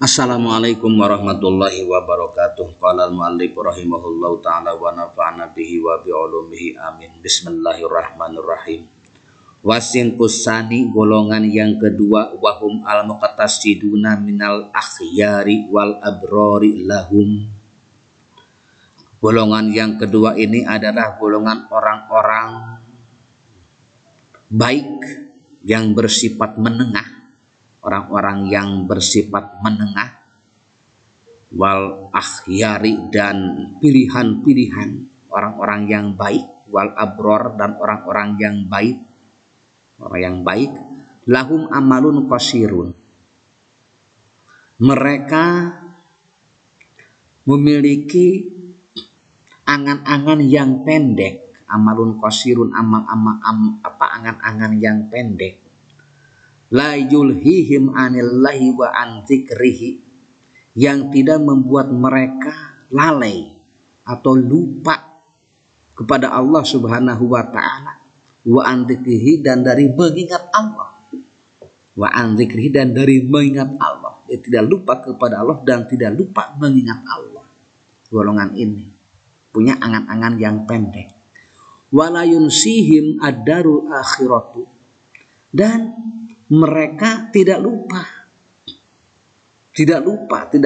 Assalamualaikum warahmatullahi wabarakatuh. Qala al-muallif rahimahullahu taala wa nafa'ana bihi wa bi ulumihi amin. Bismillahirrahmanirrahim. Wasin kusani golongan yang kedua wahum al-muqtasiduna minal akhyari wal abrori lahum. Golongan yang kedua ini adalah golongan orang-orang baik yang bersifat menengah. Orang-orang yang bersifat menengah wal akhyari dan pilihan-pilihan orang-orang yang baik wal abror dan orang-orang yang baik, orang yang baik lahum amalun qasirun, mereka memiliki angan-angan yang pendek. Amalun qasirun, angan-angan yang pendek. La yulhihim anillahi wa an dzikrihi, yang tidak membuat mereka lalai atau lupa kepada Allah Subhanahu wa taala, wa an dzikrihi, dan dari mengingat Allah, wa an dzikrihi, dan dari mengingat Allah. Dia tidak lupa kepada Allah dan tidak lupa mengingat Allah. Golongan ini punya angan-angan yang pendek. Wala yunsihim ad-darul akhiratu, dan mereka tidak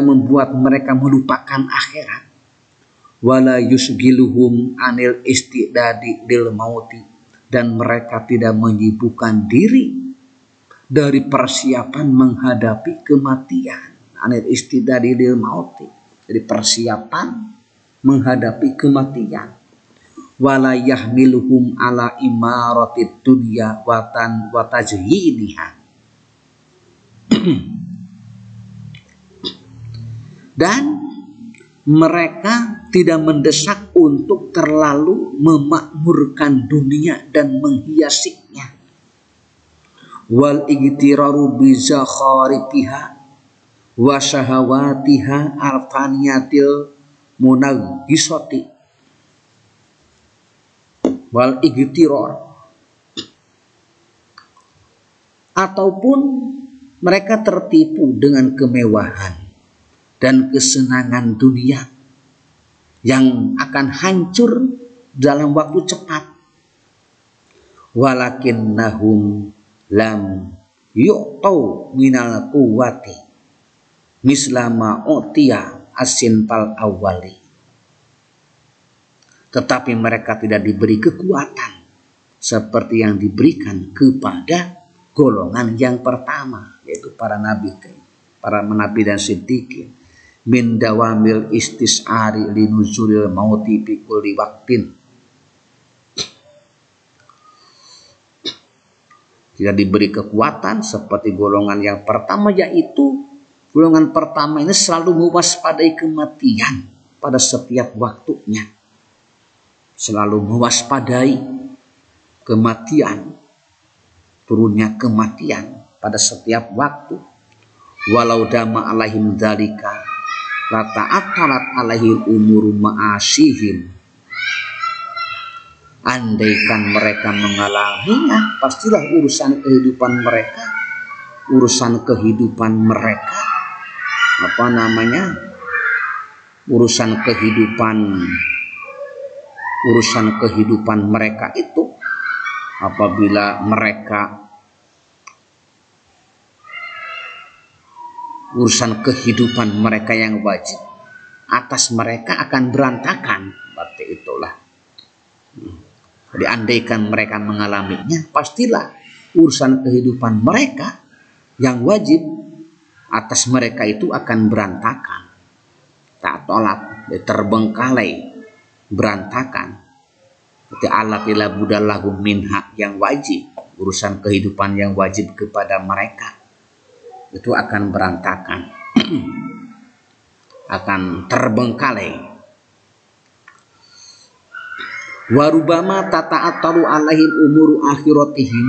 membuat mereka melupakan akhirat. Wala yusgiluhum anil istidadi lil mauti, dan mereka tidak menyibukkan diri dari persiapan menghadapi kematian. Anil istidadi lil mauti, dari persiapan menghadapi kematian. Wala yahmiluhum ala imaratid dunya watan watajhiniha, dan mereka tidak mendesak untuk terlalu memakmurkan dunia dan menghiasinya. Wal igtiraru bi zakhariha wa syahawatiha alfaniyatil munaggisati. Wal igtiror, ataupun mereka tertipu dengan kemewahan dan kesenangan dunia yang akan hancur dalam waktu cepat. Walakinnahum lam yu'tau minal quwwati mislama utiya asintal awwali, tetapi mereka tidak diberi kekuatan seperti yang diberikan kepada golongan yang pertama, yaitu para nabi dan siddiqin. Min dawamil istis'ari linuzulil mauti fi kulli waqtin, tidak diberi kekuatan seperti golongan yang pertama, yaitu golongan pertama ini selalu mewaspadai kematian pada setiap waktunya. Selalu mewaspadai kematian, turunnya kematian pada setiap waktu. Walau dama alaihim dzalika la ta'attarat alaihim umuru ma'asihim, andaikan mereka mengalaminya, pastilah urusan kehidupan mereka urusan kehidupan mereka itu, apabila mereka urusan kehidupan mereka yang wajib atas mereka akan berantakan. Berarti itulah, jadi andaikan mereka mengalaminya, pastilah urusan kehidupan mereka yang wajib atas mereka itu akan berantakan, tak tolak, terbengkalai, berantakan. Seperti alat ila budallahu minha, yang wajib, urusan kehidupan yang wajib kepada mereka itu akan berantakan, akan terbengkalai. Warubama tata'attaru alaihim umuru akhiratihim,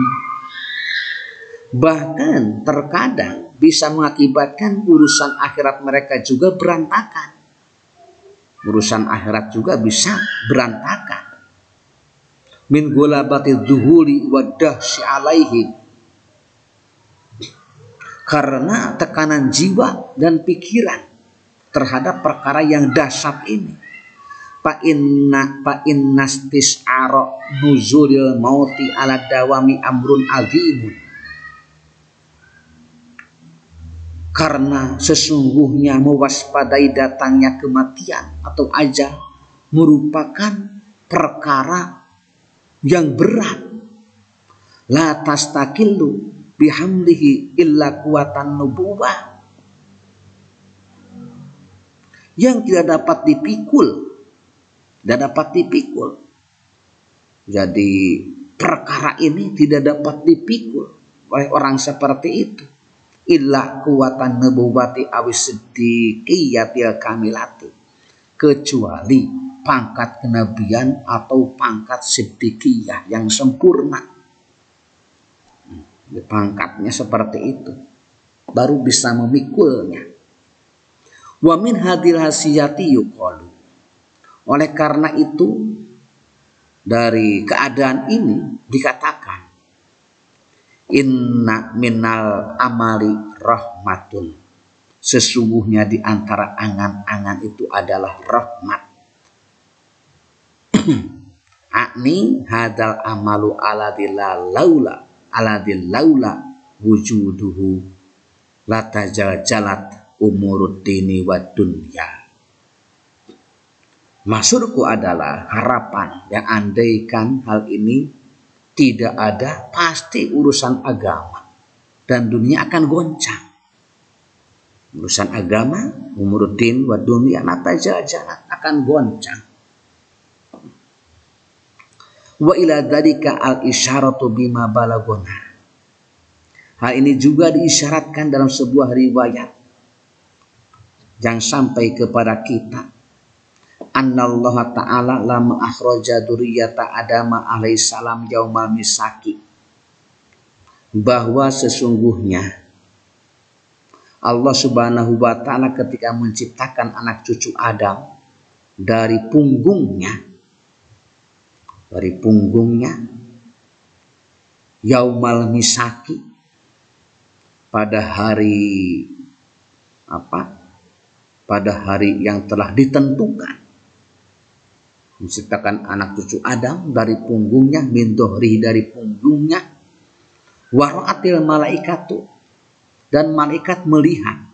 bahkan terkadang bisa mengakibatkan urusan akhirat mereka juga berantakan. Urusan akhirat juga bisa berantakan. Min gulabati dhuhuli wa dahsy alaihim, karena tekanan jiwa dan pikiran terhadap perkara yang dahsyat ini. Fa innastis aro nuzulil mauti ala dawami amrun azimun. Karena sesungguhnya mewaspadai datangnya kematian atau ajal merupakan perkara yang berat. La tastakillu bihamdihi illa kuwatan nubuwah, yang tidak dapat dipikul. Jadi perkara ini tidak dapat dipikul oleh orang seperti itu. Illa kuwatan nubuwati awis siddiqiyatil kamilati, kecuali pangkat kenabian atau pangkat siddiqiyah yang sempurna. Pangkatnya seperti itu, baru bisa memikulnya. Wa min hadil hasiyati yuqalu, oleh karena itu dari keadaan ini dikatakan, inna minal amali rahmatun, sesungguhnya di antara angan-angan itu adalah rahmat. Akni hadal amalu aladil laula wujuduhu latajaljalat umurud dini wa dunya. Maksudku adalah harapan yang andaikan hal ini tidak ada, pasti urusan agama dan dunia akan goncang. Urusan agama, umuruddin wa dunia, latajaljalat, akan goncang. Wa ila dzalika al-isyaratu bima balagona. Hal ini juga diisyaratkan dalam sebuah riwayat yang sampai kepada kita. Annallaha ta'ala lama akhraja dzurriyyata Adam alaihissalam yaumal misaki, bahwa sesungguhnya Allah subhanahu wa ta'ala ketika menciptakan anak cucu Adam dari punggungnya yaumal misaki, pada hari pada hari yang telah ditentukan, menciptakan anak cucu Adam dari punggungnya, min dohri, dari punggungnya, waraatil malaikatu, dan malaikat melihat,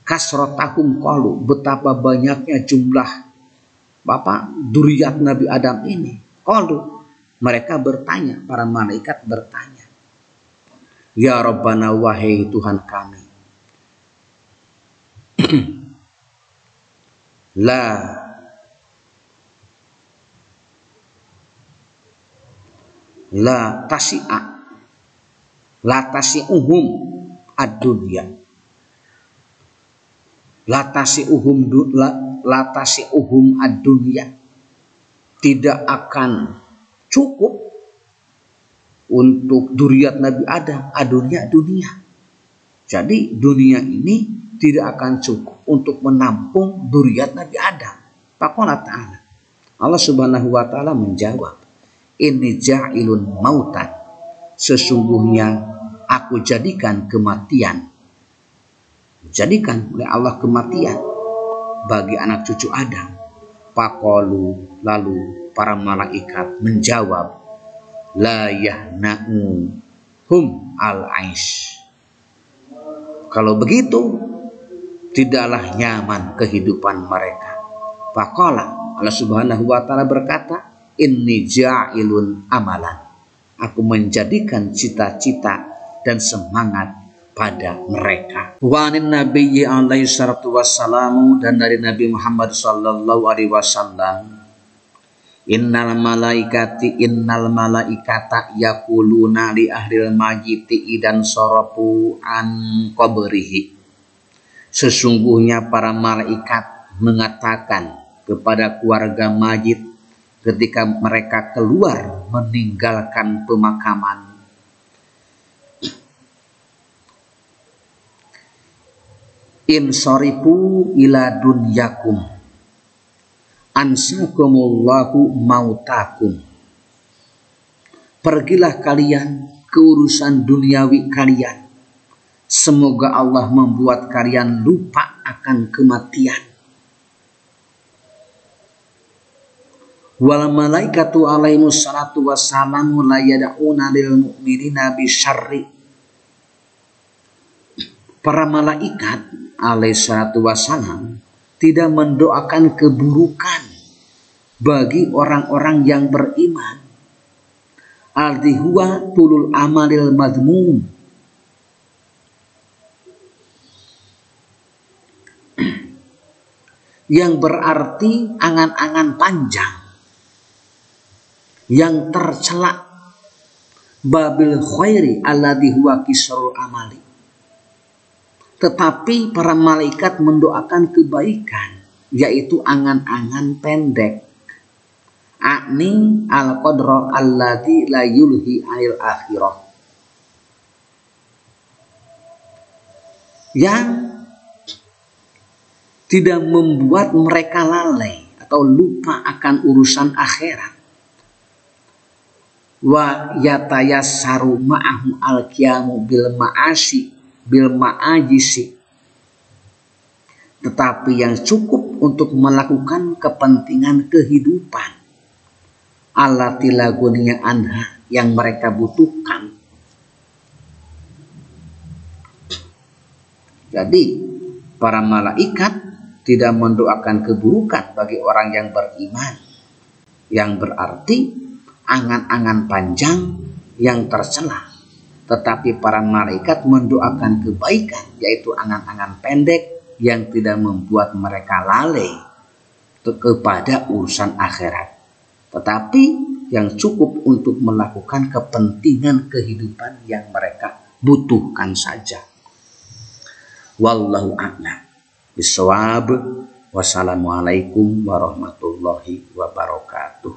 kasrotahum qalu, betapa banyaknya jumlah dzurriyyat Nabi Adam ini. Qalu, mereka bertanya, para malaikat bertanya, ya Rabbana, wahai Tuhan kami, la tasi'uhum ad-dunya, la tasi'uhum ad-dunya, tidak akan cukup untuk dzurriyyat Nabi Adam dunia. Jadi dunia ini tidak akan cukup untuk menampung dzurriyyat Nabi Adam. Faqala ta'ala, Allah subhanahu wa ta'ala menjawab, inni ja'ilun mautan, sesungguhnya aku jadikan kematian, jadikan oleh Allah kematian bagi anak cucu Adam. Faqalu, lalu para malaikat menjawab, la yahna'u hum al-aish, kalau begitu tidaklah nyaman kehidupan mereka. Faqala, Allah subhanahu wa ta'ala berkata, inni ja'ilun amalan, aku menjadikan cita-cita dan semangat pada mereka. Wa anin nabiyyi alaihi salatu wassalamu, dan dari Nabi Muhammad sallallahu alaihi wasallam, innal malaikata yaquluna li ahlil majiti idan sarafu an qabrihi, sesungguhnya para malaikat mengatakan kepada keluarga mayit ketika mereka keluar meninggalkan pemakaman, insarifu ila dunyakum ansakumullahu mautakum, pergilah kalian ke urusan duniawi kalian, Semoga Allah membuat kalian lupa akan kematian. Wal malaikatu alaihimus salatu wassalamu la yad'una lil mu'minina bisyarri. Para malaikat alaihi salatu wassalam tidak mendoakan keburukan bagi orang-orang yang beriman. Aldi huwa tulul amalil madmum. Yang berarti angan-angan panjang yang tercela, babil khairi alladhi huwa kisrul amali. Tetapi para malaikat mendoakan kebaikan, yaitu angan-angan pendek. Akni al-qadra alladhi la yulhi anil akhirah. Yang tidak membuat mereka lalai atau lupa akan urusan akhirat. Wa yatayassaru ma'ahu al-qiyamu bil ma'asi bil ma'ajisi. Tetapi yang cukup untuk melakukan kepentingan kehidupan allati lagunya anha yang mereka butuhkan. Jadi para malaikat tidak mendoakan keburukan bagi orang yang beriman, yang berarti angan-angan panjang yang tercela. Tetapi para malaikat mendoakan kebaikan, yaitu angan-angan pendek yang tidak membuat mereka lalai kepada urusan akhirat, tetapi yang cukup untuk melakukan kepentingan kehidupan yang mereka butuhkan saja. Wallahu a'lam bishawab. Wassalamualaikum warahmatullahi wabarakatuh.